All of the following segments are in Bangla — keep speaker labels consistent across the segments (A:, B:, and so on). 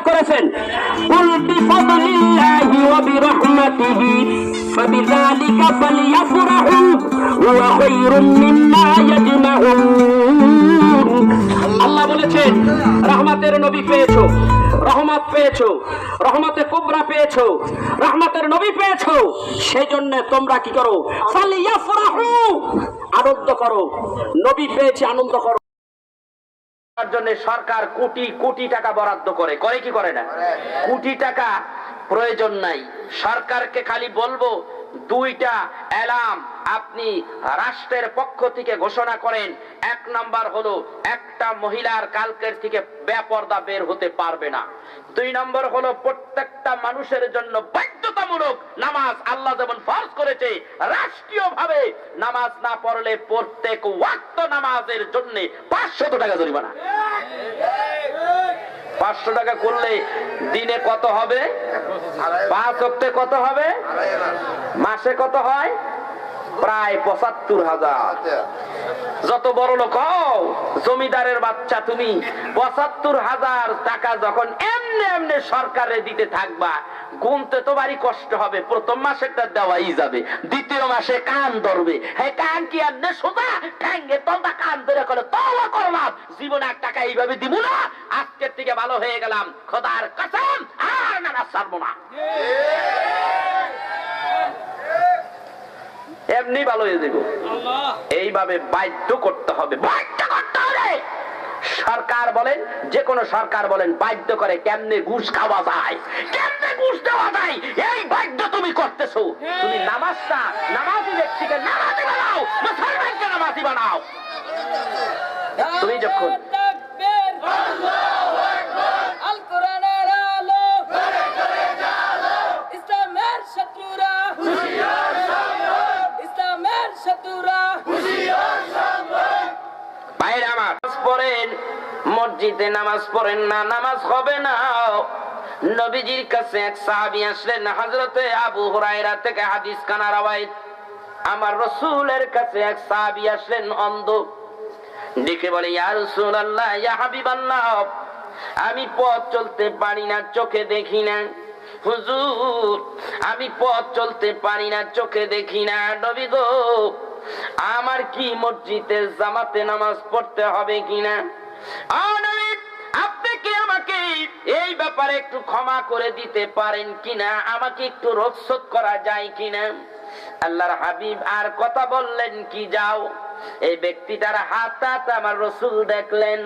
A: ইরশাদ করেছেন, কুল বিফাদলিল্লাহি ওয়া বিরহমাতিহি ফাবিযালিকা ফালইফরাহু ওয়া খায়রুম মিম্মা ইয়াজমাউন। আল্লাহ বলেছেন, রহমতের নবী পেয়েছো, রহমত পেয়েছো, রহমতে কুবরা পেয়েছো, রহমতের নবী পেয়েছো, সেই জন্য তোমরা কি করো? ফালইফরাহু, আনন্দ করো। নবী পেয়েছে, আনন্দ করো। তার জন্য সরকার কোটি কোটি টাকা বরাদ্দ করে, করে কি করে না? কোটি টাকা প্রয়োজন নাই। সরকারকে খালি বলবো দুইটা এলাম আপনি রাষ্ট্রের পক্ষ থেকে ঘোষণা করেন। এক নাম্বার হলো, একটা মহিলার কালকের থেকে বেপরদা বের হতে পারবে না। দুই নম্বর হলো, প্রত্যেকটা মানুষের জন্য বাধ্যতামূলক নামাজ আল্লাহ যেমন ফরজ করেছে, রাষ্ট্রীয়ভাবে নামাজ না পড়লে প্রত্যেক ওয়াক্ত নামাজের জন্য 500 টাকা জরিমানা। 500 টাকা করলে দিনে কত হবে? 5 ওয়াক্তে কত হবে? মাসে কত হয়? প্রায় ৭৫,০০০। যত বড় লোক হও, জমিদারের বাচ্চা তুমি, ৭৫,০০০ টাকা যখন এমনি এমনি সরকারে দিতে থাকবা, গুনতে তো ভারী কষ্ট হবে। প্রথম মাসেরটা দেওয়াই যাবে, দ্বিতীয় মাসে কান ধরবে। হ্যাঁ, কান কি এমনি সোজা? ঠ্যাঙ্গে তলটা কান ধরে করে তওবা করলাম, জীবনে 1 টাকা এইভাবে দিব না, আজকের থেকে ভালো হয়ে গেলাম, খোদার কসম আর নামাজ ছাড়বো না। এমনি ভালো হয়ে যাব। এইভাবে বাধ্য করতে হবে, বাধ্য করতে হবে। সরকার বলেন, যে কোনো সরকার বলেন, বাধ্য করে। কেমনে ঘুষ খাওয়া যায়, কেমনে ঘুষ দেওয়া যায়, এই বাধ্য তুমি করতেছো। তুমি নামাজটা, নামাজি ব্যক্তিকে নামাজি বানাও, মুসলমানকে নামাজি বানাও। তুমি যখন মসজিদে নামাজ পড়েন না, নামাজ হবে না। নবীজির কাছে এক সাহাবী আসলেন, হযরতে আবু হুরায়রা থেকে হাদিস খানা রওয়ায়াত। আমার রাসূলের কাছে এক সাহাবী আসলেন অন্ধ, দেখে বলে, ইয়া রাসূলুল্লাহ, ইয়া হাবিবাল্লাহ, আমি পথ চলতে পারি না, চোখে দেখি না। হুজুর, আমি পথ চলতে পারি না, চোখে দেখি না। নবী গো, আমার কি মসজিদে জামাতে নামাজ পড়তে হবে কিনা? আপনি কি আমাকে এই ব্যাপারে একটু ক্ষমা করে দিতে পারেন কিনা? আমাকে একটু রক্ষা করা যায় কিনা? আল্লাহর হাবিব আর কথা বললেন কি, যাও। এই ব্যক্তিটার হাত আমার রাসূল দেখলেন,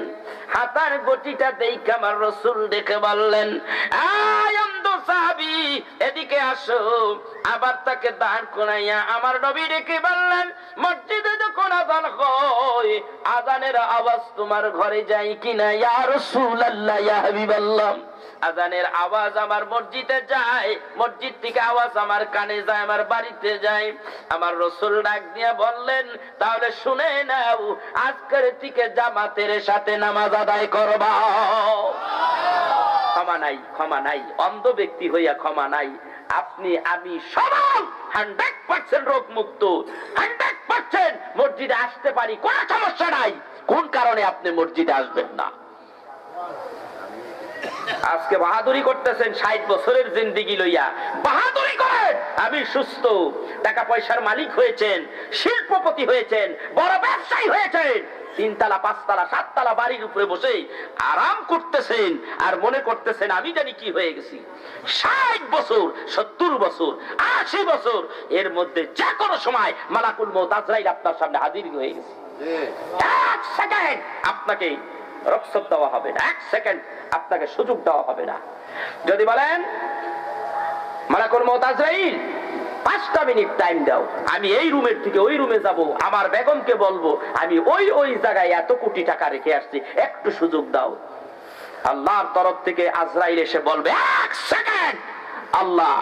A: হাতার গটিটা দেখে আমার রাসূল দেখে বললেন, আয় অন্ধ সাহাবী, এদিকে আসো। আবার তাকে দাঁড় করাইয়া আমার নবী ডেকে বললেন, মসজিদে যখন আযান হয়, আযানের আওয়াজ তোমার ঘরে যায় কিনা? ইয়া রাসূলুল্লাহ, ইয়া হাবিবাল্লাহ, আযানের আওয়াজ আমার মসজিদে যায়, মসজিদ থেকে আওয়াজ আমার কানে যায়, আমার বাড়িতে যায়। আমার রাসূল ডাক দিয়া বললেন, তাহলে শুনে নাও, আজকের থেকে জামাতের সাথে নামাজ আদায় করবা। ক্ষমা নাই, ক্ষমা নাই, অন্ধ ব্যক্তি হইয়া ক্ষমা নাই। আপনি আমি সবাই 100% রোগ মুক্ত, 100% মসজিদে আসতে পারি, কোনো সমস্যা নাই। কোন কারণে আপনি মসজিদে আসবেন না? আজকে বাহাদুরি করতেছেন, 60 বছরের জিন্দেগি লইয়া বাহাদুরি করেন। আমি সুস্থ, টাকা পয়সার মালিক হয়েছেন, শিল্পপতি হয়েছেন, বড় ব্যবসায়ী হয়েছেন, 3 তলা 5 তলা 7 তলা বাড়ির উপরে বসে আরাম করতেছেন, আর মনে করতেছেন আমি জানি কি হয়ে গেছি। 60 বছর, 70 বছর, 80 বছর, এর মধ্যে যে কোনো সময় মালাকুল মউত আজরাইল আপনার সামনে হাজির হয়ে গেছে। 1 সেকেন্ড আপনাকে রক্ষক দেওয়া হবে না, 1 সেকেন্ড আপনাকে সুযোগ দেওয়া হবে না। যদি বলেন মালাকুল মউত আজরাইল 5টা মিনিট টাইম দাও, আমি এই রুমের থেকে ওই রুমে যাব, আমার বেগমকে বলবো আমি ওই জায়গায় এত কোটি টাকা রেখে আসছি, একটু সুযোগ দাও। আল্লাহর তরফ থেকে আজরাইল এসে বলবে, 1 সেকেন্ড, আল্লাহ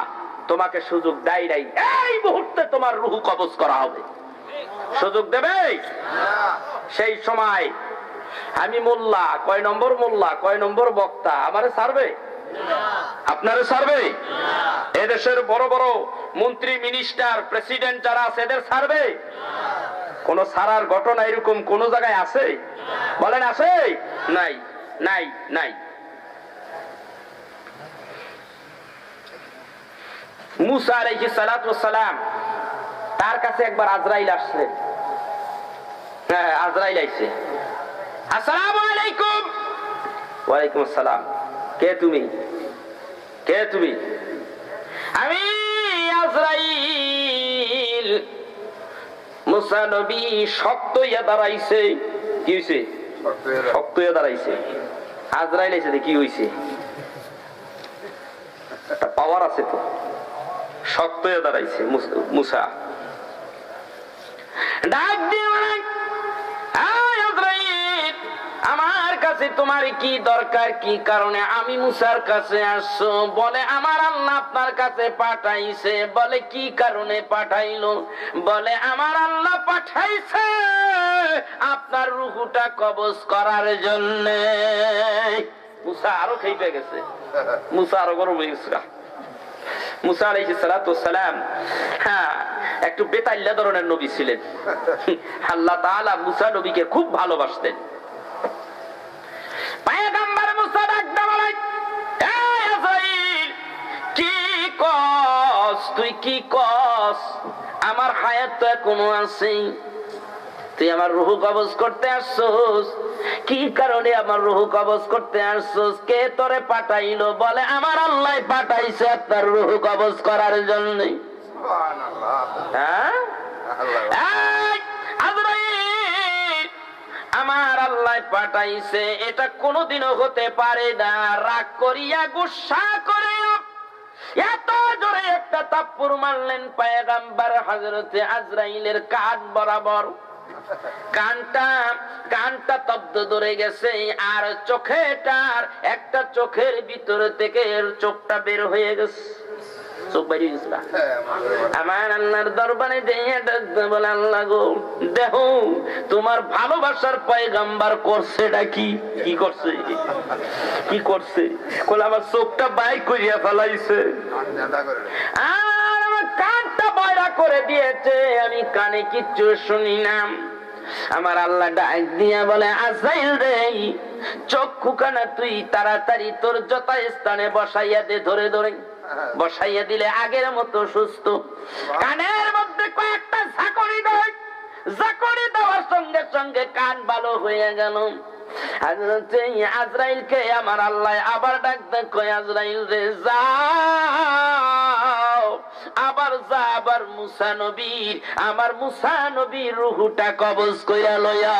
A: তোমাকে সুযোগ দেয় নাই, এই মুহূর্তে তোমার রূহ কবজ করা হবে। সুযোগ দেবে? সেই সময় আমি মোল্লা, কয় নম্বর মোল্লা, কয় নম্বর বক্তা, আমারে ছাড়বে? আপনারে ছাড়বে? এদেশের বড় বড় মন্ত্রী, মিনিস্টার, প্রেসিডেন্ট যারা আছে, এদের ছাড়বে? কোন ছাড়ার ঘটনা এরকম কোন জায়গায় আছে? বলেন আছে? নাই, নাই, নাই। মুসা আলাইহিস সালাতু ওয়াস সালাম তার কাছে একবার আজরাইল আসলেন। হ্যাঁ, আজরাইল আইছে। আসসালামু আলাইকুম। ওয়ালাইকুম আসসালাম। কে তুমি? কে তুমি? আমি আজরাইল। মুসা নবী শক্ত হইয়া দাঁড়াইছে। কি হইছে? শক্ত হইয়া দাঁড়াইছে। আজরাইল আইছে, কি হইছে? পাওয়ার আছে তো। শক্ত হয়ে দাঁড়াইছে মুসা। ডাক দিয়ে আমার কাছে তোমার কি দরকার, কি কারণে আমি মুসার কাছে আসছো? বলে আমার আল্লাহ আপনার কাছে পাঠাইছে। বলে কি কারণে পাঠাইলো? বলে আমার আল্লাহ পাঠাইছে আপনার রূহটা কবজ করার জন্য। মুসা আরো খেপে গেছে, মুসা আরো গরম হয়ে গেছে। মুসা আলাইহিস সালাতু ওয়াস সালাম একটু বেতাল্লা ধরনের নবী ছিলেন। আল্লাহ তাআলা মুসা নবীকে খুব ভালোবাসতেন। পয়গম্বর মুসা ডাকতে বলে, এই আজরাইল, কি কস তুই? কি কস? আমার হায়াত তো এখনো আছে, তুই আমার রূহ কবজ করতে আসছস। কি কারণে আমার রূহ কবজ করতে আসছস? কে তোরে পাঠাইলো? বলে আমার আল্লাহ পাঠাইছে আপনার রূহ কবজ করার জন্য। হ্যাঁ, আজরাইল, আমার আল্লাহ পাঠাইছে, এটা কোনোদিনও হতে পারে না। রাগ করিয়া গুসা করে এত জোরে একটা থাপ্পড় মারলেন পয়গম্বর হযরতে আজরাইলের কান বরাবর। কানটা তব্দ ধরে গেছে, আর চোখেটার একটা চোখের ভিতর থেকে চোখটা বের হয়ে গেছে, চোখ বাইরে গেছে। আমার আল্লাহর দরবারে যেয়ে ডাকতে বলে, আল্লাহ গো, দেখো তোমার ভালোবাসার পয়গম্বর করছেটা কি? কি করছে? কি করছে? বলে আমার চোখটা বাইর করিয়া ফেলাইছে, আর আমার কানটা বাইরা করে দিয়েছে, আমি কানে কিচ্ছু শুনি না। আমার আল্লাহ ডাক দিয়া বলে, আজরাইল রে, চক্ষুখানা তুই তাড়াতাড়ি তোর যথা স্থানে বসাইয়া দে, ধরে ধরে বসাইয়া দিলে আগের মতো সুস্থ। কানের মধ্যে কয়েকটা ঝাঁকুনি দেয়, ঝাঁকুনি দেওয়ার সঙ্গে সঙ্গে কান ভালো হয়ে গেল। আজরাইলকে আমার আল্লাহ আবার ডাকতে কয়, আজরাইল রে যাও, আবার যা, আবার মুসা নবীর, আমার মুসা নবীর রূহটা কবজ কইরা লইয়া।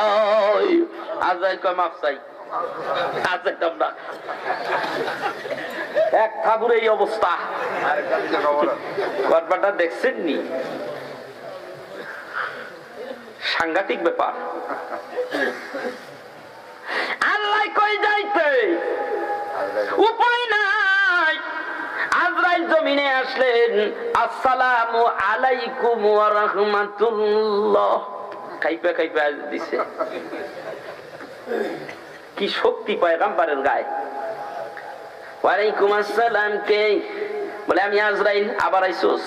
A: আজরাইল কয়, মাফ চাই। এক থাবুর এই অবস্থা। ঘটনাটা দেখছেন নি? সাংঘাতিক ব্যাপার। আল্লাহ কই যাইতে উপায় নাই। আজরাইল জমিনে আসলেন, আসসালামু আলাইকুম ওয়া রাহমাতুল্লাহ খাইপা খাইপা দিছে। কি শক্তি পয়গম্বরের গায়ে। ওয়ালাইকুম আসসালাম। কে? বলে আমি আজরাইল। আবার আইসোস?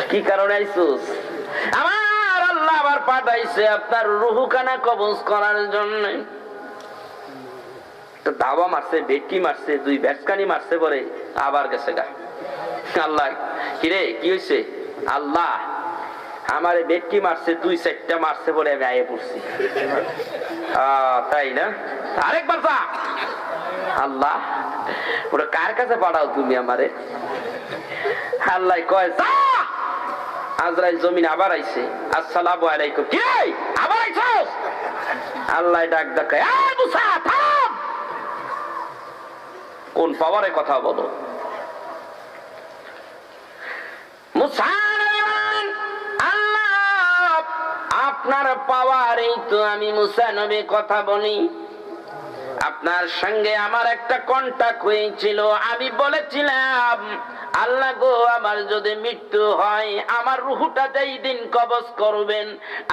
A: কি কারণে আইসোস? আমার আল্লাহ আবার পাঠাইছে আপনার রূহখানা কবজ করার জন্য। দাওয়া মারছে, ভেটকি মারছে, দুই ব্যাটকানি মারছে, পরে আবার গেছে গা। আল্লাহ, কিরে কি হয়েছে? আল্লাহ আমার ভেটকি মারছে, দুই চারটা মারছে, বলে আমি আয়ে পড়ছি। তাই না? আরেকবার যা। আল্লাহ, ওরা কার কাছে পাঠাও তুমি আমারে? আল্লাহ কয়, যা। আজরাইল জমিন আবার আইছে, আসসালামু আলাইকুম। কি আবার আইছস? আল্লাহ ডাক ডাকায়, এই মুসা থাম, কোন পাওয়ারে কথা বলো? মুসা, আল্লাহ আপনার পাওয়ারেই তো আমি মুসা নবী কথা বলি। আপনার সঙ্গে আমার একটা কন্টাক্ট হয়েছিল। আমি বলেছিলাম, আল্লাহ গো, আমার যদি মৃত্যু হয়, আমার রূহটা যেই দিন কবজ করবেন,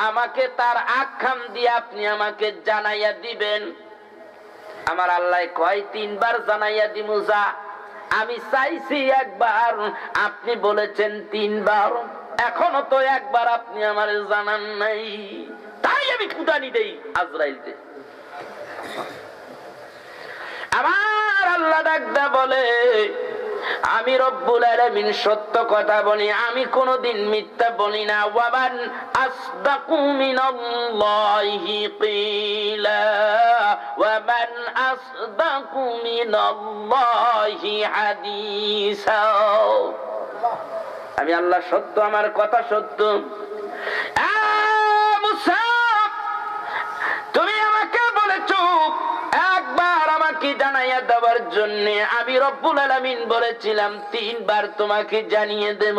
A: আমাকে তার আখ্যান দিয়ে আপনি আমাকে জানাইয়া দিবেন। আমার আল্লাহ কয়, 3 বার জানাইয়া দিমু। যা। আমি চাইছি একবার, আপনি বলেছেন 3 বার, এখনো তো একবার আপনি আমার জানান নাই, তাই আমি কুদানি দেই আজরাইলকে। আমার আল্লাহ ডাকদা বলে, আমি রব্বুল আলামিন সত্য কথা বলি, আমি কোনদিন মিথ্যা বলি না। ওয়ামান আসদাকু মিনাল্লাহি কিলা ওয়ামান আসদাকু মিনাল্লাহি হাদিসা। আমি আল্লাহ সত্য, আমার কথা সত্য। তুমি আমাকে বলেছো একবার আমাকে জানাইয়া দেওয়ার জন্য, আমি রব্বুল আলামিন বলেছিলাম 3 বার তোমাকে জানিয়ে দেব।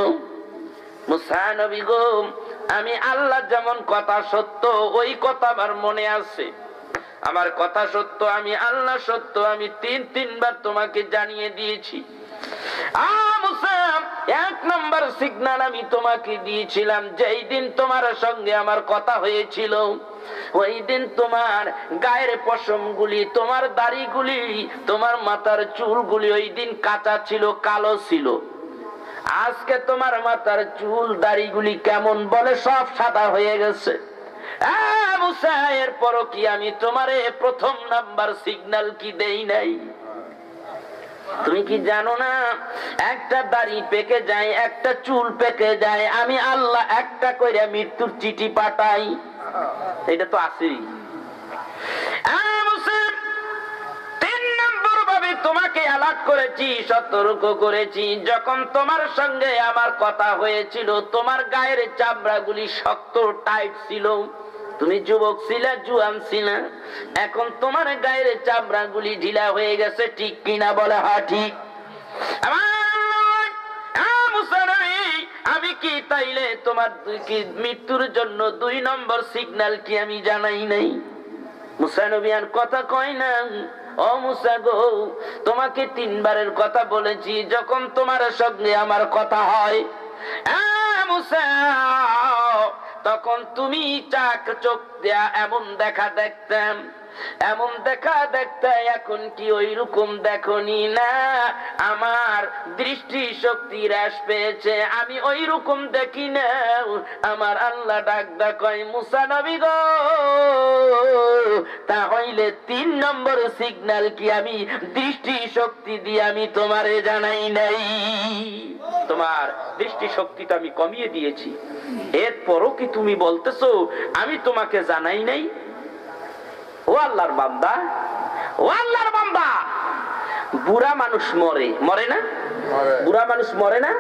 A: মুসা নবী গো, আমি আল্লাহ যেমন কথা সত্য, ওই কথা আমার মনে আছে। আমার কথা সত্য, আমি আল্লাহ সত্য, আমি 3 বার তোমাকে জানিয়ে দিয়েছি। এক নম্বর সিগন্যাল আমি তোমাকে দিয়েছিলাম, যেই দিন তোমার সঙ্গে আমার কথা হয়েছিল, ওই দিন তোমার গায়ের পশমগুলি, তোমার দাড়িগুলি, তোমার মাথার চুলগুলি ওই দিন কাঁচা ছিল, কালো ছিল। আজকে তোমার মাথার চুল দাড়িগুলি কেমন বলে সব সাদা হয়ে গেছে। মুসা, এরপরও কি আমি তোমারে প্রথম নাম্বার সিগন্যাল কি দেই নাই? তুমি কি জানো না, একটা দাড়ি পেকে যায়, একটা চুল পেকে যায়, আমি আল্লাহ একটা কইরা মৃত্যুর চিঠি পাঠাই। এটা তো আছেই। 3 নম্বর ভাবে তোমাকে অ্যালার্ট করেছি, সতর্ক করেছি। যখন তোমার সঙ্গে আমার কথা হয়েছিল, তোমার গায়ের চামড়াগুলি শক্ত টাইট ছিল। তুমি যুবক ছিলে, জুয়ান ছিলে, এখন তোমার গায়ের চামড়াগুলি ঢিলা হয়ে গেছে। ঠিক কিনা বলে? হ্যাঁ ঠিক। আমি কি তাইলে তোমার মৃত্যুর জন্য 2 নম্বর সিগন্যাল কি আমি জানাই নাই? মুসা নবী আর কথা কয় না। ও মুসা গো, তোমাকে 3 বারের কথা বলেছি যখন তোমার সঙ্গে আমার কথা হয়। মুসা, তখন তুমি চাক চোখ দেয়া এমন দেখা দেখতাম, এমন দেখা দেখতে, এখন কি ওই রকম দেখনি? না, আমার দৃষ্টি শক্তি হ্রাস পেয়েছে, আমি ওই রকম দেখি না। আমার আল্লাহ ডাক কয়, মুসা নবী গো, তাহলে 3 নম্বর সিগন্যাল কি আমি দৃষ্টি শক্তি দিয়ে আমি তোমারে জানাই নাই? তোমার দৃষ্টি শক্তিটা আমি কমিয়ে দিয়েছি, এরপরও কি তুমি বলতেছো আমি তোমাকে জানাই নাই? ও আল্লাহর বান্দা, ও আল্লাহর বান্দা, বুড়া মানুষ মরে, মরে না? বুড়া মানুষ মরে না?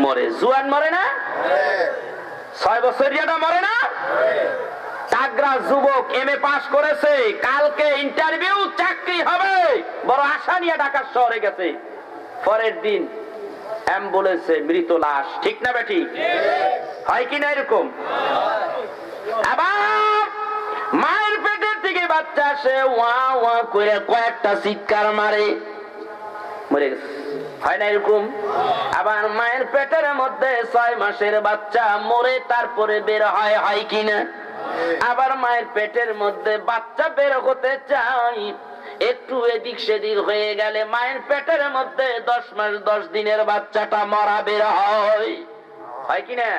A: মরে। জুয়ান মরে না? 6 বছরিয়াটা মরে না? তাগড়া যুবক এমএ পাস করেছে, কালকে ইন্টারভিউ, চাকরি হবে, বড় আশা নিয়ে ঢাকা শহরে গেছে, পরের দিন অ্যাম্বুলেন্সে মৃত লাশ। ঠিক না বেটি? হয় কিনা এরকম? আবার মায়ের পেটের থেকে বাচ্চা আসে, ওয়া ওয়া করে কয়েকটা চিৎকার মারে, মরে গেছে। হয় না এরকম? আবার মায়ের পেটের মধ্যে 6 মাসের বাচ্চা মরে তারপরে বের হয়, হয় কিনা? আবার মায়ের পেটের মধ্যে বাচ্চা বের হতে চাই, একটু এদিক সেদিক হয়ে গেলে মায়ের পেটের মধ্যে 10 মাস 10 দিনের বাচ্চাটা মরা বের হয়, হয় কিনা?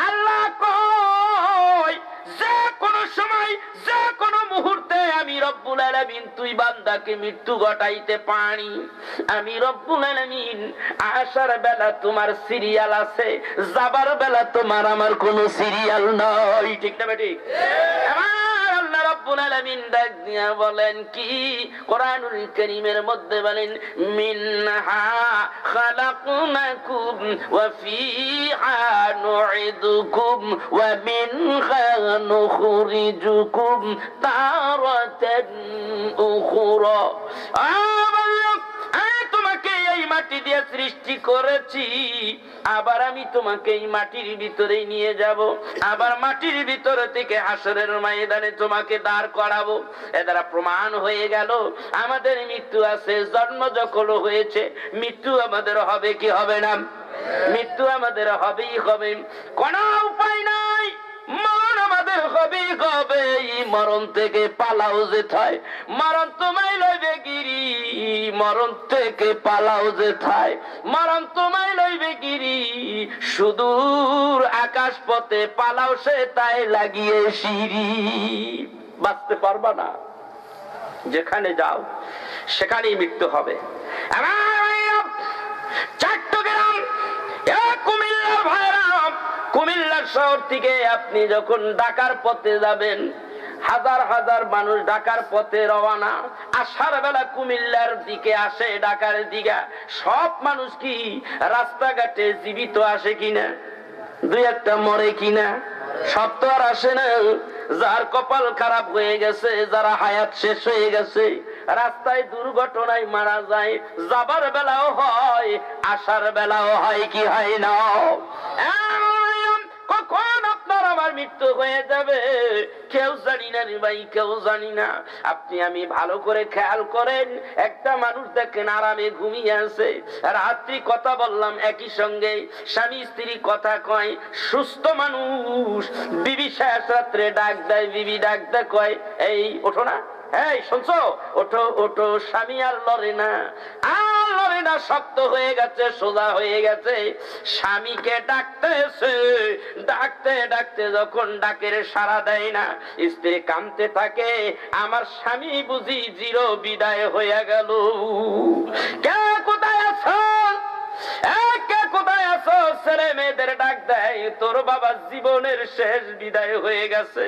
A: আল্লাহ কয়, যে কোনো সময়, যে কোনো মুহূর্তে আমি রব্বুল আলামিন তুই বান্দাকে মৃত্যু ঘটাইতে পারি। আমি রব্বুল আলামিন আসার বেলা তোমার সিরিয়াল আছে, যাবার বেলা তোমার আমার কোনো সিরিয়াল নয়। ঠিক না বেঠিক? আল্লাহ রব্বুল আলামিন ডাক দিয়া বলেন কি কোরআনুল কারীমের মধ্যে বলেন, মিনহা খালাকনাকুম ওয়া ফিহা নুইদুকুম ওয়া মিনহা নুখরিজুকুম তারাতান উখরা। তোমাকে এই মাটি দিয়ে সৃষ্টি করেছি, আবার আমি তোমাকে এই মাটির ভিতরে নিয়ে যাব, আবার মাটির ভিতর থেকে হাসরের ময়দানে তোমাকে দাঁড় করাবো। এ দ্বারা প্রমাণ হয়ে গেল আমাদের মৃত্যু আছে, জন্ম যখন হয়েছে মৃত্যু আমাদের হবে কি হবে না? মৃত্যু আমাদের হবেই হবে, কোনো উপায় নাই। মরণ আমাদের হবেই হবে, মরণ থেকে পালাও যেতে হয়। মরণ তোমায় লইবে গিরি, মরণ থেকে পালাও যেতে হয়। মরণ তোমায় লইবে গিরি, সুদূর আকাশ পথে পালাও সে তাই লাগিয়ে সিঁড়ি। বাঁচতে পারবা না, যেখানে যাও সেখানেই মৃত্যু হবে। কুমিল্লা শহর থেকে আপনি যখন ঢাকার পথে যাবেন, হাজার হাজার মানুষ ঢাকার পথে রওনা। আসার বেলা কুমিল্লার দিকে আসে, ঢাকার দিকে সব মানুষ কি রাস্তাঘাটে জীবিত আসে কিনা? দুই একটা মরে কিনা? সব তো আর আসে না। যার কপাল খারাপ হয়ে গেছে, যারা হায়াত শেষ হয়ে গেছে, রাস্তায় দুর্ঘটনায় মারা যায়। যাবার বেলাও হয়, আসার বেলাও হয়, কি হয় না? কখন আপনার আমার মৃত্যু হয়ে যাবে কেউ জানি না রে ভাই, কেউ জানি না। আপনি আমি ভালো করে খেয়াল করেন, একটা মানুষ দেখেন আরামে ঘুমিয়ে আছে, রাত্রি কথা বললাম একই সঙ্গে, স্বামী স্ত্রী কথা কয়, সুস্থ মানুষ। বিবি শেষ রাত্রে ডাক দেয়, বিবি ডাক দেয়, কয় এই ওঠো না, এই শুনছো, ওঠো ওঠো। স্বামী আর লড়ে না, আর লড়ে না, শক্ত হয়ে গেছে, সোজা হয়ে গেছে। স্বামীকে ডাকতেছে, ডাকতে ডাকতে যখন ডাকের সাড়া দেয় না, স্ত্রী কাঁদতে থাকে, আমার স্বামী বুঝি চির বিদায় হয়ে গেল। কে কোথায় আছো? কে কোথায় আছো? ছেলে মেয়েদের ডাক দেয়, তোর বাবা জীবনের শেষ বিদায় হয়ে গেছে,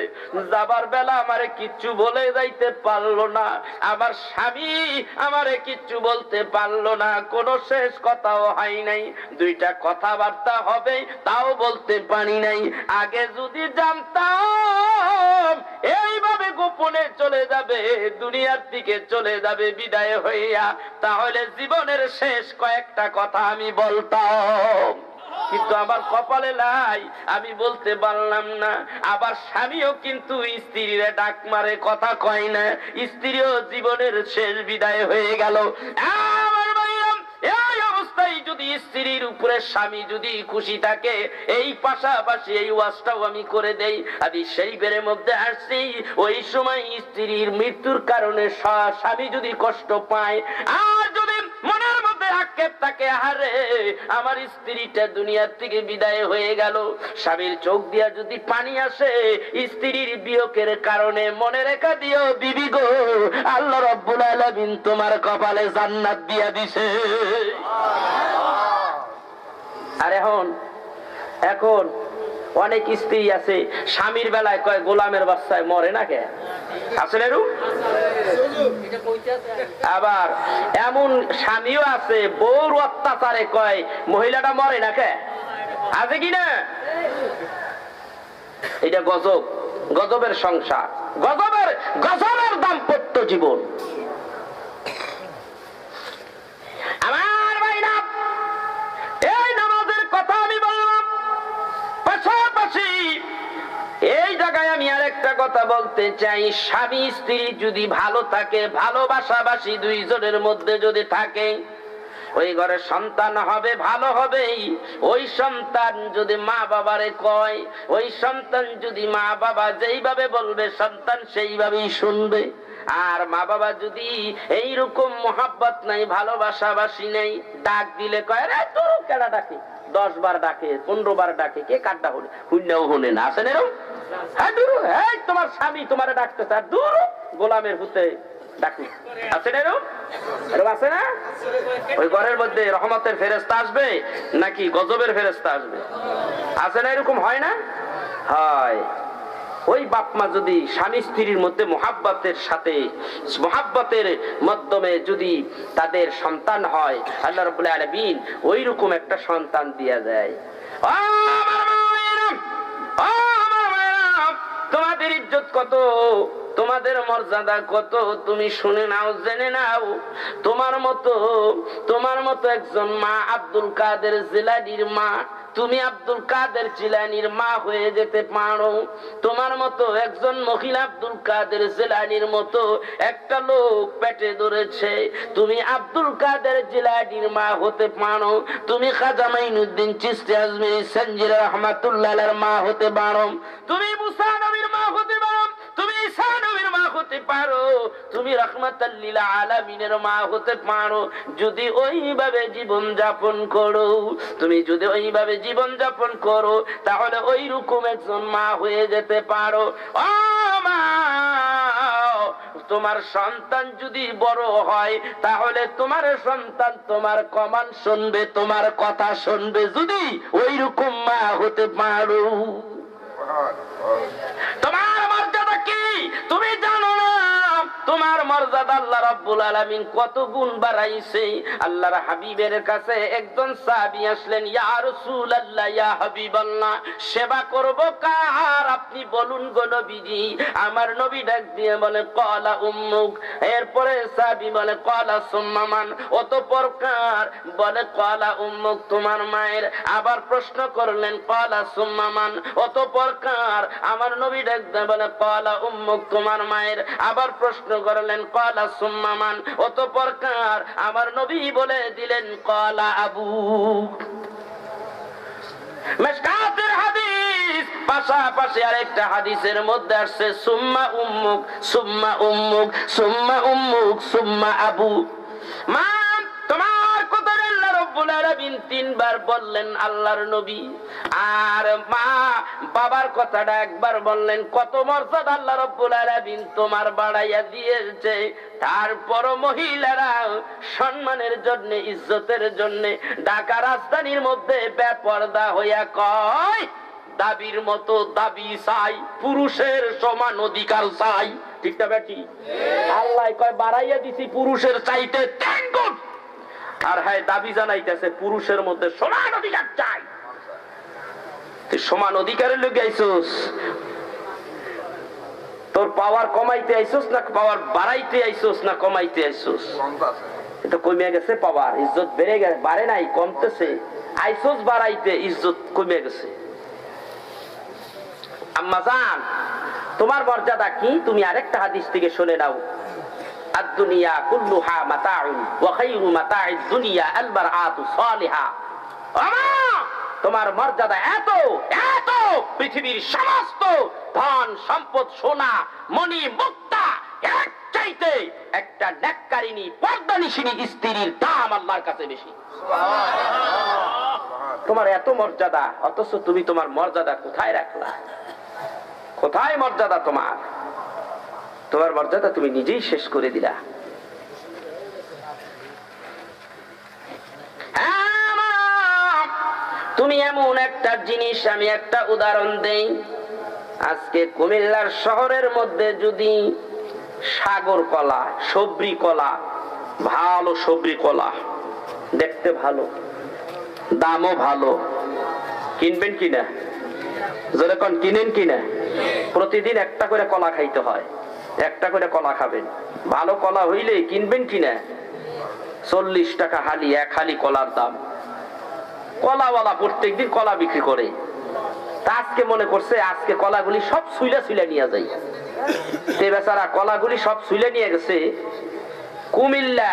A: যাবার বেলা আমারে কিচ্ছু বলে যাইতে পারলো না, আমার স্বামী আমারে কিচ্ছু বলতে পারলো না, কোনো শেষ কথাও হয় নাই, দুইটা কথাবার্তা হবে তাও বলতে পারি নাই। আগে যদি জানতাম এইভাবে গোপনে চলে যাবে, দুনিয়ার দিকে চলে যাবে বিদায় হইয়া, তাহলে জীবনের শেষ কয়েকটা কথা আমি বলতাম, কিন্তু আমার কপালে নাই, আমি বলতে পারলাম না। আবার স্বামীও কিন্তু স্ত্রীর ডাক মারে, কথা কয় না, স্ত্রীও জীবনের শেষ বিদায় হয়ে গেল। আমার ভাইরা, এই অবস্থায় যদি স্ত্রীর উপরে স্বামী যদি খুশি থাকে, এই পাশাপাশি এই ওয়াজটাও আমি করে দেই, হাদিস শরীফের মধ্যে আসছে, ওই সময় স্ত্রীর মৃত্যুর কারণে স্বামী যদি কষ্ট পায়, আর যদি মনের মধ্যে আক্ষেপ থাকে, আরে আমার স্ত্রীটা দুনিয়ার থেকে বিদায় হয়ে গেল, স্বামীর চোখ দিয়া যদি পানি আসে স্ত্রীর বিয়োগের কারণে, মনে রেখে দিও বিবি গো, আল্লাহ রাব্বুল আলামিন তোমার কপালে জান্নাত দিয়া দিছে। আর এখন অনেক স্ত্রী আছে স্বামীর বেলায় কয় গোলামের বাচ্চায় মরে না, কে আছে? আবার এমন স্বামীও আছে বউর অত্যাচারে কয় মহিলাটা মরে না, কে আছে কিনা? এটা গজব, গজবের সংসার, গজবের গজবের দাম্পত্য জীবন। আমার ভাইরা, এই নামাজের কথা আমি বললাম, পাশাপাশি এই জায়গায় আমি আর একটা কথা বলতে চাই, স্বামী স্ত্রী যদি ভালো থাকে, ভালোবাসাবাসী দুইজনের মধ্যে যদি থাকে, ওই ঘরে সন্তান হবে, ভালো হবেই। ওই সন্তান যদি মা বাবারে কয়, ওই সন্তান যদি মা বাবা যেইভাবে বলবে সন্তান সেইভাবেই শুনবে। আর মা বাবা যদি এইরকম মোহাব্বত নাই, ভালোবাসাবাসী নেই, ডাক দিলে কয় রে তোর কেডা ডাকে, 10 বার ডাকে, 15 বার ডাকে, কে কাটটা হলে শূন্যও হলে না, আসেন এরকম? হ্যাঁ দূর, হ্যাঁ তোমার স্বামী তোমার ডাকতেছে, আর দূর গোলামের হুতে ডাকি, আছে না এরকম? এরকম আছে না? ওই ঘরের মধ্যে রহমতের ফেরেশতা আসবে নাকি গজবের ফেরেশতা আসবে? আছে না এরকম? হয় না? হয়। ওই বাপ মা যদি স্বামী স্ত্রীর মধ্যে মোহাব্বতের সাথে, মোহাব্বতের মাধ্যমে যদি তাদের সন্তান হয়, আল্লাহ রাব্বুল আলামিন ওই রকম একটা সন্তান দিয়া যায়। তোমাদের ইজ্জত কত, তোমাদের মর্যাদা কত, তুমি শুনে নাও, জেনে নাও। তোমার মতো একজন মা আব্দুল কাদের জিলানীর মা, তুমি আব্দুল কাদের জিলানীর মা হয়ে যেতে পারো। তোমার মতো একজন মহিলা আব্দুল কাদের জিলানীর মতো একটা লোক পেটে ধরেছে, তুমি আব্দুল কাদের জিলানীর মা হতে পারো। তুমি খাজা মাইনুদ্দিন চিশতি আজমিরি সঞ্জির রহমাতুল্লাহ আলাইহির মা হতে পারো। তুমি মুসা নবীর মা হতে পারো, তুমি ঈসা নবীর মা হতে পারো, তুমি রাহমাতাল লিল আলামিনের মা হতে পারো। যদি ওইভাবে জীবন যাপন করো, তুমি যদি ওইভাবে জীবন যাপন করো, তাহলে ওই রকম একজন মা হয়ে যেতে পারো। ও মা, তোমার সন্তান যদি বড় হয় তাহলে তোমার সন্তান তোমার কমান্ড শুনবে, তোমার কথা শুনবে, যদি ওইরকম মা হতে পারো। তোমার মর্যাদা কি তুমি জানো না? তোমার মর্যাদা আল্লাহ রাব্বুল আলামিন কত গুণ বাড়াইছে। আল্লাহর হাবিবের কাছে একজন সাহাবী আসলেন, ইয়া রাসূলুল্লাহ, ইয়া হাবিবাল্লাহ, সেবা করব কার আপনি বলুন গো নবীজি। আমার নবী ডাক দিয়ে বলে ক্বালা উম্মুক। এরপরে সাহাবী বলে ক্বালা সুম্মা মান। অতঃপর কার? বলে ক্বালা উম্মুক, তোমার মায়ের। আবার প্রশ্ন করলেন ক্বালা সুম্মা মান। অতঃপর কার? আমার নবী ডাক দিয়ে বলে ক্বালা উম্মুক, তোমার মায়ের। আবার প্রশ্ন করলেন ক্বালা সুম্মা মান। অতঃপর কার? আমার নবী বলে দিলেন ক্বালা আবুক। মিশকাতের হাদিস, পাশাপাশি আরেকটা হাদিসের মধ্যে আসছে সুম্মা উম্মুক, সুম্মা উম্মুক, সুম্মা উম্মুক, সুম্মা আবু। মা তোমার কথা আল্লাহ রাব্বুল আলামিন তিনবার বললেন আল্লাহর নবী। আর মা বাবার কথাটা একবার বললেন। কত মর্যাদা আল্লাহ রাব্বুল আলামিন তোমার বাড়াইয়া দিয়েছে। তারপর মহিলারা সম্মানের জন্য, ইজ্জতের জন্য ঢাকা রাজধানীর মধ্যে বেপরদা হইয়া কয় দাবির মতো দাবি চাই, পুরুষের সমান অধিকার চাই। ঠিক না বেটি? আল্লাহ কয় বাড়াইয়া দিছি পুরুষের চাইতে 10 গুণ। আর হ্যাঁ দাবি জানাইতেছে পুরুষের মধ্যে সমান অধিকার চাই। তুই সমান অধিকারের লোক আইসোস? তোর পাওয়ার কমাইতে আইসোস না পাওয়ার বাড়াইতে আইসোস না কমাইতে আইসোস? এটা কমে গেছে পাওয়ার, ইজ্জত বেড়ে গেছে, বাড়ে নাই, কমতেছে। আইসোস বাড়াইতে, ইজ্জত কমে গেছে। আম্মা জান, তোমার মর্যাদা কি তুমি আরেকটা হাদিস থেকে শুনে নাও। আদ-দুনিয়া কুল্লুহা মাতাউন ওয়া খায়রু মাতা'id দুনিয়া আল-বারআতু সালিহা। আমা তোমার মর্যাদা এত এত, পৃথিবীর সমস্ত ধন সম্পদ, সোনা মণি মুক্তা এক চাইতে একটা নেককারিনী পর্দানিশিনী স্ত্রীর দাম আল্লাহর কাছে বেশি। তোমার এত মর্যাদা, অথচ তুমি তোমার মর্যাদা কোথায় রাখলা? কোথায় মর্যাদা তোমার? তোমার মর্যাদা তুমি নিজেই শেষ করে দিলা। তুমি এমন একটা জিনিস, আমি একটা উদাহরণ দেই। আজকে কুমিল্লার শহরের মধ্যে যদি সাগর কলা, সবরি কলা, ভালো সবরি কলা, দেখতে ভালো, দামও ভালো, কিনবেন কিনা? যেরকম কিনেন কিনা? প্রতিদিন একটা করে কলা খাইতে হয়, একটা করে কলা খাবেন। ভালো কলা হইলে কিনবেন কিনা? 40 টাকা হালি, এক হালি কলার দাম। কলাওয়ালা প্রত্যেকদিন কলা বিক্রি করে। তা আজকে মনে করছে আজকে কলাগুলি সব সুইলা সুইলা নিয়ে যাই। সে বেচারা কলাগুলি সব সুইলা নিয়ে গেছে কুমিল্লা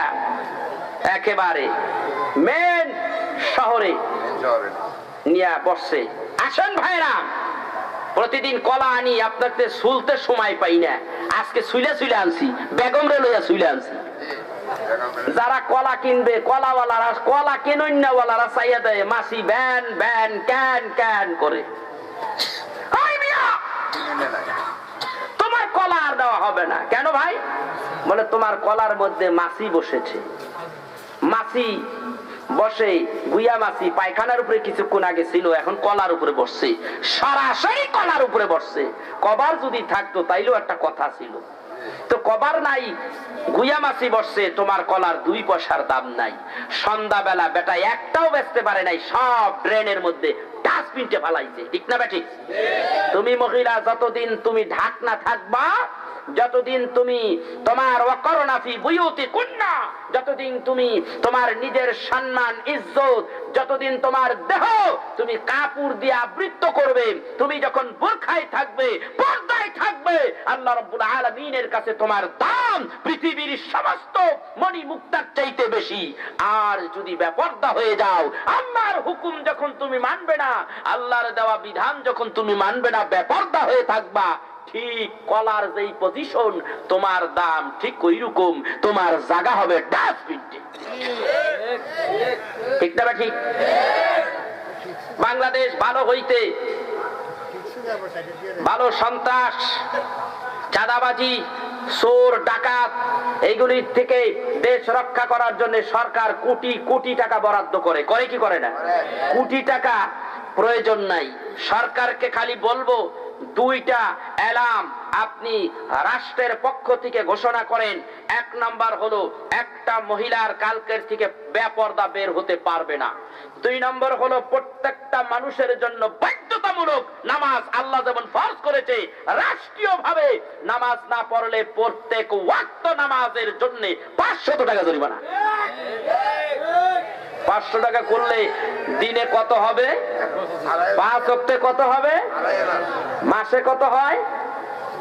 A: একেবারে মেন শহরে নিয়ে বসছে। আসেন ভাইরা, প্রতিদিন কলা আনি, আপনাদের সুলতে সময় পাই না, আজকে সুইলা সুইলা আনছি, বেগম রে লইয়া সুইলা আনছি। যারা কলা কিনবে, কলাওয়ালারা, কলা কেনন্যাওয়ালারা চাইয়া দেয় মাসি ব্যান ব্যান ক্যান ক্যান করে। তোমার কলা আর দেওয়া হবে না। কেন ভাই? বলে তোমার কলার মধ্যে মাছি বসেছে। মাছি বসে, গুইয়া মাছি পায়খানার উপরে কিছুক্ষণ আগে ছিল, এখন কলার উপরে বসছে, সরাসরি কলার উপরে বসছে। কবার যদি থাকতো তাইলেও একটা কথা ছিল। তো কবার নাই, গুইয়া মাছি বসছে, তোমার কলার 2 পয়সার দাম নাই। সন্ধ্যাবেলা বেটা একটাও বেচতে পারে নাই, সব ড্রেনের মধ্যে ডাস্টবিনটে ফালাইছে। ঠিক না বেটি? তুমি মহিলা যতদিন তুমি ঢাকনা থাকবা, যতদিন তুমি তোমার ওয়াকরনা ফি বুয়ুতিকুন্না, যতদিন তুমি তোমার নিজের সম্মান ইজ্জত, যতদিন তোমার দেহ তুমি কাপড় দিয়ে আবৃত করবে, তুমি যখন বোরখায় থাকবে, পর্দায় থাকবে, আল্লাহ রাব্বুল আলামিনের কাছে তোমার দাম পৃথিবীর সমস্ত মণি মুক্তার চাইতে বেশি। আর যদি বেপরদা হয়ে যাও, আল্লাহর হুকুম যখন তুমি মানবে না, আল্লাহর দেওয়া বিধান যখন তুমি মানবে না, বেপরদা হয়ে থাকবা, ঠিক কলার যেই পজিশন, তোমার দাম ঠিক ওই রকম, তোমার জায়গা হবে ডাস্টবিনে। ঠিক না ঠিক? বাংলাদেশ ভালো হইতে, ভালো সন্ত্রাস, চাঁদাবাজি, চোর ডাকাত এইগুলির থেকে দেশ রক্ষা করার জন্য সরকার কোটি কোটি টাকা বরাদ্দ করে, করে কি করে না? কোটি টাকা প্রয়োজন নাই। সরকারকে খালি বলবো দুইটা অ্যালার্ম আপনি রাষ্ট্রের পক্ষ থেকে ঘোষণা করেন। এক নাম্বার হলো একটা মহিলার কালকের থেকে বেপরদা বের হতে পারবে না। দুই নম্বর হলো প্রত্যেকটা মানুষের জন্য বাধ্যতামূলক নামাজ আল্লাহ যেমন ফরজ করেছে, রাষ্ট্রীয়ভাবে নামাজ না পড়লে প্রত্যেক ওয়াক্ত নামাজের জন্য 500 টাকা জরিমানা। 500 টাকা করলে দিনে কত হবে? 5 ওয়াক্তে কত হবে? মাসে কত হয়?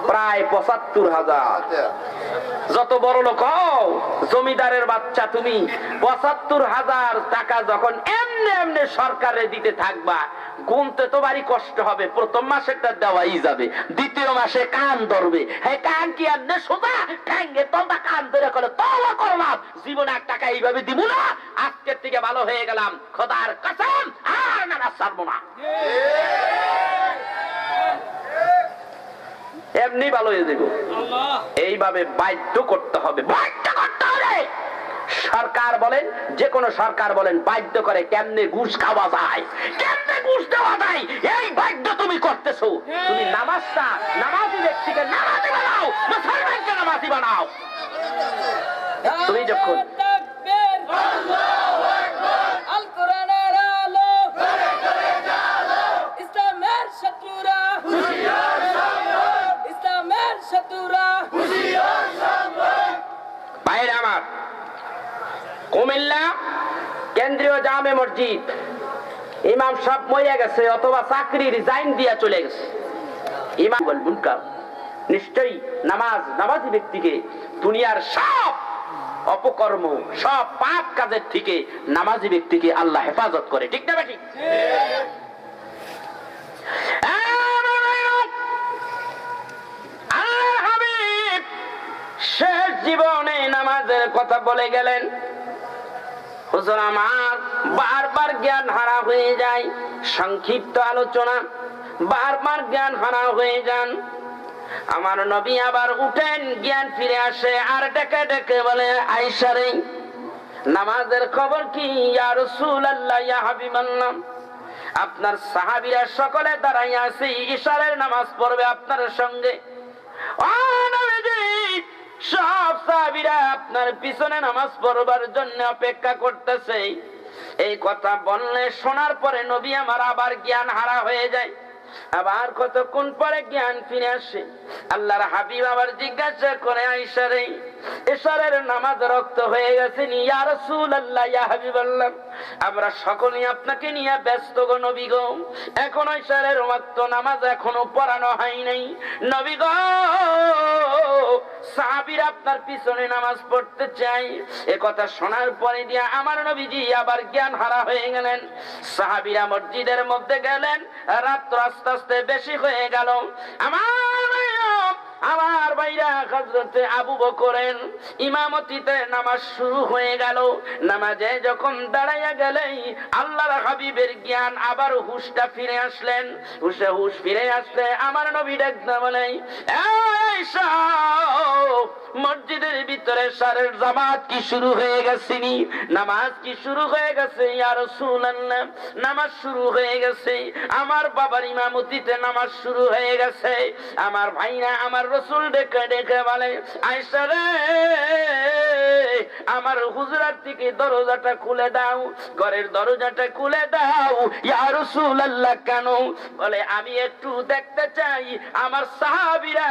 A: প্রায় ৭৫,০০০। যত বড় লোক হও, জমিদারের বাচ্চা তুমি, ৭৫,০০০ টাকা যখন এমনি এমনি সরকারে দিতে থাকবা, গুনতে তো বাড়ি কষ্ট হবে। প্রথম মাসেরটা দেওয়াই যাবে, দ্বিতীয় মাসে কান ধরবে। হ্যাঁ, কান কি এমনি সোজা ঠ্যাঙ্গে তোমরা কান ধরে করে তওবা করলাম, জীবনে 1 টাকা এইভাবে দিব না, আজকের থেকে ভালো হয়ে গেলাম, খোদার কসম আর নামাজ ছাড়বো না। এমনি ভালো হয়ে যাব। এইভাবে বাধ্য করতে হবে, বাধ্য করতে হবে। সরকার বলেন, যে কোনো সরকার বলেন, বাধ্য করে কেমনে ঘুষ খাওয়া যায়, কেমনে ঘুষ দেওয়া যায়, এই বাধ্য তুমি করতেছো। তুমি নামাজটা নামাজি ব্যক্তিকে নামাজি বানাও, মুসলমানকে নামাজি বানাও। তুমি যখন ভাইরা আমার, কুমিল্লা কেন্দ্রীয় জামে মসজিদ ইমাম সাহেব মরে গেছে অথবা চাকরি রিজাইন দিয়া চলে গেছে। ইমাম বলবেন নিশ্চয়ই নামাজি ব্যক্তিকে দুনিয়ার সব অপকর্ম, সব পাপ কাজের থেকে নামাজি ব্যক্তিকে আল্লাহ হেফাজত করে, ঠিক না বেঠিক? শেষ জীবনে নামাজের কথা বলে গেলেন। হুজুর আমার বারবার জ্ঞান হারা হয়ে যায়, সংক্ষিপ্ত আলোচনা, বারবার জ্ঞান হারা হয়ে যান। আমার নবী আবার উঠেন, জ্ঞান ফিরে আসে, আর ডেকে ডেকে বলে, আয়েশা রে, নামাজের খবর কি? ইয়া রাসূলুল্লাহ, ইয়া হাবিবাল্লাহ, আপনার সাহাবীরা সকলে দাঁড়াইয়া আছে, ইশারের নামাজ পড়বে আপনার সঙ্গে। ও নবীজি, সব সাহাবীরা আপনার পিছনে নামাজ পড়বার জন্য অপেক্ষা করতেছে। এই কথা বললে শোনার পরে নবী আমার আবার জ্ঞান হারা হয়ে যায়। আবার কতক্ষণ পরে জ্ঞান ফিরে আসে। আল্লাহর হাবিব আবার জিজ্ঞাসা করে, আয়েশা রে, ইশারের নামাজ রক্ত হয়ে গেছে নি? ইয়া রাসূলুল্লাহ, ইয়া হাবিবাল্লাহ, আমরা সকলেই আপনাকে নিয়ে ব্যস্ত গো নবী গো, এখনো ইশারের ওয়াক্ত নামাজ এখনো পড়ানো হয় নাই নবী গো, সাহাবীরা আপনার পিছনে নামাজ পড়তে চাই। এ কথা শোনার পরে দিয়া আমার নবীজি আবার জ্ঞান হারা হয়ে গেলেন। সাহাবীরা মসজিদের মধ্যে গেলেন, রাত্র আস্তে আস্তে বেশি হয়ে গেল। আমার ভাইরা হযরতে আবু বকরের ইমামতিতে নামাজ শুরু হয়ে গেল। নামাজে যখন দাঁড়াইয়া গেলেই আল্লাহর হাবিবের জ্ঞান আবার হুশটা ফিরে আসলেন। হুশ ফিরে আসলে আমার নবী ডাকতে বলেন, আয়েশা, মসজিদের ভিতরে সারের জামাত কি শুরু হয়ে গেছে নি? নামাজ কি শুরু হয়ে গেছে? ইয়া রাসূলুল্লাহ, নামাজ শুরু হয়ে গেছে, আমার বাবার ইমামতিতে নামাজ শুরু হয়ে গেছে। আমার ভাইরা আমার রাসূল ডেকে ডেকে বলে, আয়েশা রে, আমার হুজরাত থেকে দরজাটা খুলে দাও, ঘরের দরজাটা খুলে দাও। ইয়া রাসূলুল্লাহ, কেন? বলে, আমি একটু দেখতে চাই আমার সাহাবীরা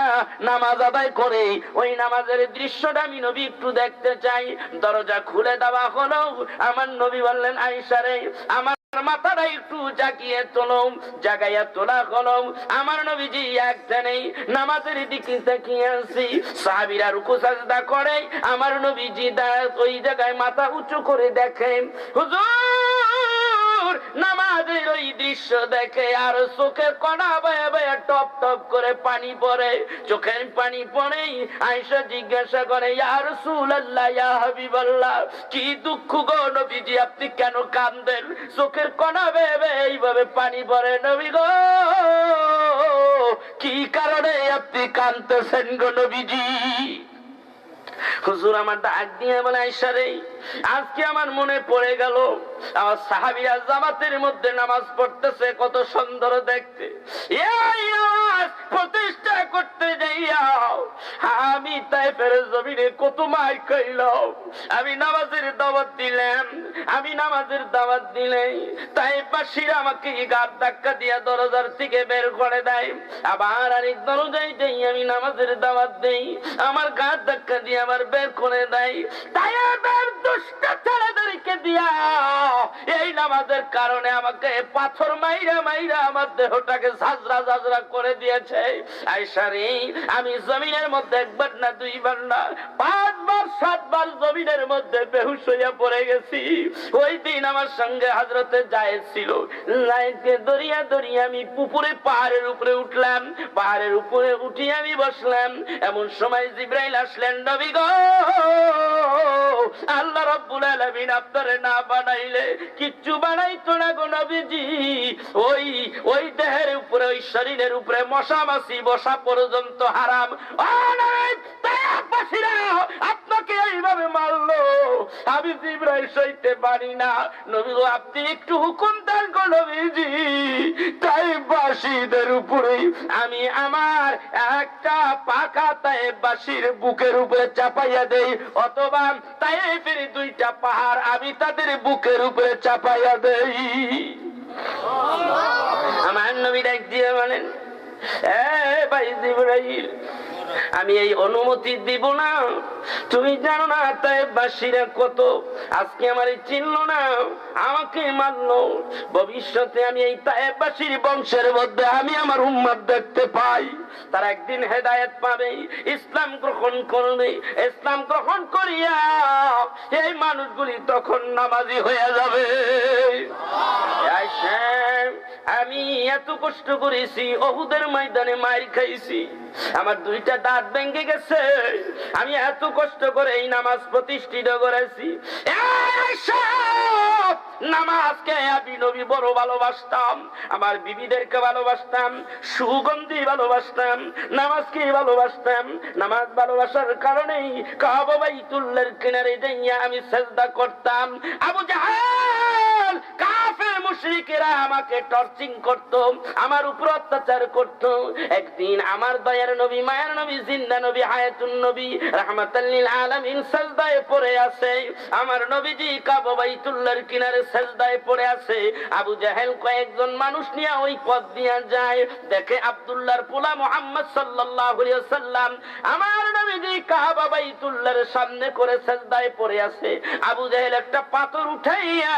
A: নামাজ আদায় করে, ওই নামাজের দৃশ্যটা আমি নবী একটু দেখতে চাই। দরজা খুলে দেওয়া হলো। আমার নবী বললেন, আয়েশা রে, আমার মাথাটা একটু জাগিয়ে তোলো। জাগাইয়া তোলা হলো। আমার নবীজি একজনেই নামাজের দিকে তাকিয়ে আছি। সাহাবীরা রুকু সাজদা করে, আমার নবীজি ওই জায়গায় মাথা উঁচু করে দেখেন। হুজুর নামাজের ওই দৃশ্য দেখে আর চোখের কণা বয়ে বয়ে টপ টপ করে পানি পড়ে। চোখের পানি পড়েই আয়েশা জিজ্ঞাসা করে, ইয়া রাসূলুল্লাহ, ইয়া হাবিবাল্লাহ, কি দুঃখ গো নবীজি, আপনি কেন কাঁদেন? চোখের কণা বেয়ে বেয়ে এইভাবে পানি পড়ে নবী গো। কি কারণে আপনি কাঁদতেছেন গো নবীজি? হুজুর আমার ডাক দিয়ে বলে, আয়েশা রে, আজকে আমার মনে পড়ে গেল আমার সাহাবীরা জামাতের মধ্যে নামাজ পড়তেছে, কত সুন্দর দেখতে। এই নামাজ প্রতিষ্ঠা করতে যাইয়া আমি তায়েফের জমিনে কত মার খাইলাম। আমি নামাজের দাওয়াত দিলাম, আমি নামাজের দাওয়াত দিলে তায়েফবাসীরা আমাকে গার ধাক্কা দিয়া দরজার থেকে বের করে দেয়। আবার আরেক দরজায় যাই আমি নামাজের দাওয়াত দেই, আমার গার ধাক্কা দিয়ে আবার বের করে দেয়। তায়েফের দুষ্ট ছেলেদেরকে দিয়া এই নামাজের কারণে আমাকে পাথর মাইরা মাইরা আমার দেহটাকে ঝাঁঝরা ঝাঁঝরা করে দিয়েছে। আয়েশা রে, আমি জমিনের মধ্যে একবার না দুইবার না 5 বার 7 বার জমিনের মধ্যে বেহুশ হইয়া পড়ে গেছি। ওই দিন আমার সঙ্গে হযরতে জায়েদ ছিল। জায়েদকে দরিয়া দরিয়া আমি পুকুরে পাহাড়ের উপরে উঠলাম, পাহাড়ের উপরে উঠি আমি বসলাম। এমন সময় জিবরাইল আসলেন, নবী গো, আল্লাহ রাব্বুল আলামিন আপনারে না বানাইলে কিচ্ছু বানাইতো না গো নবীজি। ওই দেহের উপরে, ওই শরীরের উপরে মশা মাছি বসা পর্যন্ত হারাম। ও নবী, তায়েফবাসীরা আপনাকে এইভাবে মারলো, আমি জিবরাইল সইতে পারি না। নবী গো, আপনি একটু হুকুম দেন গো নবীজি, তায়েফবাসীদের উপরে আমি আমার একটা পাকা তায়েফবাসীর বুকের উপরে চাপাইয়া দেই, অথবা তায়েফের 2টা পাহাড় আমি তাদের বুকের উপরে চাপাইয়া দেই। আমার নবী ডাক দিয়ে বলেন, ভাই জিবরাইল, আমি এই অনুমতি দিব না। তুমি জানো না তায়েফবাসীরা কত, আজকে আমার চিনল না, আমাকে মারলো। ভবিষ্যতে আমি এই তায়েফবাসীর বংশের মধ্যে আমি আমার উম্মত দেখতে পাই, তারা একদিন হেদায়েত পাবে, ইসলাম গ্রহণ করবে। ইসলাম গ্রহণ করিয়া এই মানুষগুলি তখন নামাজি হয়ে যাবে। আমি এত কষ্ট করেছি, উহুদের ময়দানে মার খাইছি, আমার 2টা দাঁত ভেঙে গেছে, আমি এত কষ্ট করে এই নামাজ প্রতিষ্ঠিত করেছি। নামাজকে আমি নবী বড় ভালোবাসতাম, আমার বিবিদেরকে ভালোবাসতাম, সুগন্ধি ভালোবাসতাম, নামাজকে ভালোবাসতাম। নামাজ ভালোবাসার কারণেই কাবা বাইতুল্লাহর কিনারে যাইয়া আমি সিজদা করতাম। আবু জাহেল কাফের মুশরিকেরা আমাকে টর্চিং করত, আমার উপর অত্যাচার করত। একদিন আমার দয়ার নবী, মায়ের নবী, জিন্দা নবী, হায়াতুন নবী, রাহমাতাল লিল আলামিন সিজদায় পড়ে আছে। আমার নবীজি কাবা বাইতুল্লাহর কিনারে সিজদায় পড়ে আছে। আবু জাহেল কয়েকজন মানুষ নিয়ে ওই পথ দিয়ে যায়, দেখে আব্দুল্লাহর পোলা মুহাম্মদ সাল্লাল্লাহু আলাইহি ওয়াসাল্লাম আমার নবীজি কাবা বাইতুল্লাহর সামনে করে সিজদায় পড়ে আছে। আবু জাহেল একটা পাথর উঠাইয়া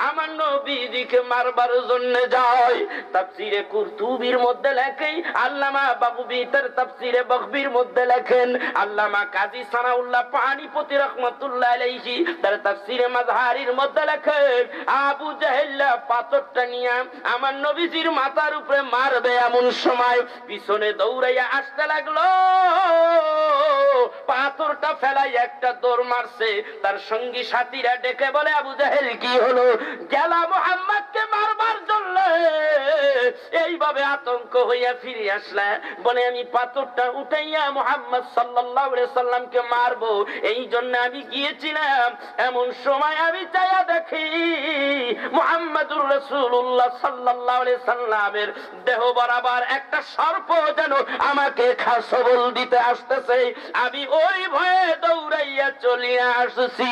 A: আমার নবীজিকে মারবার জন্য যায়। তাফসীরে কুরতুবীর মধ্যে লেখে, আল্লামা বাবুবী তার তাফসীরে বখবীর মধ্যে লেখেন, আল্লামা কাজী সানাউল্লাহ পানিপতি রাহমাতুল্লাহ আলাইহি তার তাফসীরে মাজহারির মধ্যে লেখেন, আবু জাহেল পাথরটা নিয়ে আমার নবীজির মাথার উপরে মারবে, এমন সময় পিছনে দৌড়াইয়া আসতে লাগলো। পাথরটা ফেলাই একটা দৌড় মারছে, তার সঙ্গী সাথীরা ডেকে বলে, আবু জাহেল কি হলো? গেলা মুহাম্মদকে মারবার জন্য এইভাবে আতঙ্ক হইয়া ফিরে আসলা। বলে, আমি পাথরটা উঠাইয়া মুহাম্মদ সাল্লাল্লাহু আলাইহি সাল্লামকে মারবো, এই জন্য আমি গিয়েছিলাম। এমন সময় আমি চাইয়া দেখি মুহাম্মদুর রাসূলুল্লাহ সাল্লাল্লাহু আলাইহি সাল্লামের দেহ বরাবর একটা সর্প যেন আমাকে খাসবল দিতে আসতেছে। আমি ওই ভয়ে দৌড়াইয়া চলিয়া আসছি।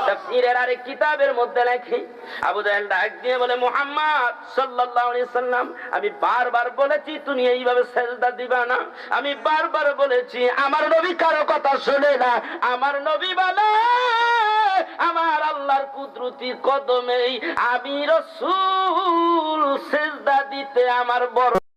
A: তাফসীরের আরেক কিতাবের মধ্যে লেখে, আবু জাহেল ডাক দিয়ে বলে, মুহাম্মদ সাল্লাল্লাহু আলাইহি সাল্লাম, আমি বারবার বলেছি তুমি এইভাবে সিজদা দিবা না, আমি বারবার বলেছি। আমার নবী কারো কথা শুনে না, আমার নবী বলে, আমার আল্লাহর কুদরতি কদমে আমি রাসূল সিজদা দিতে আমার বড়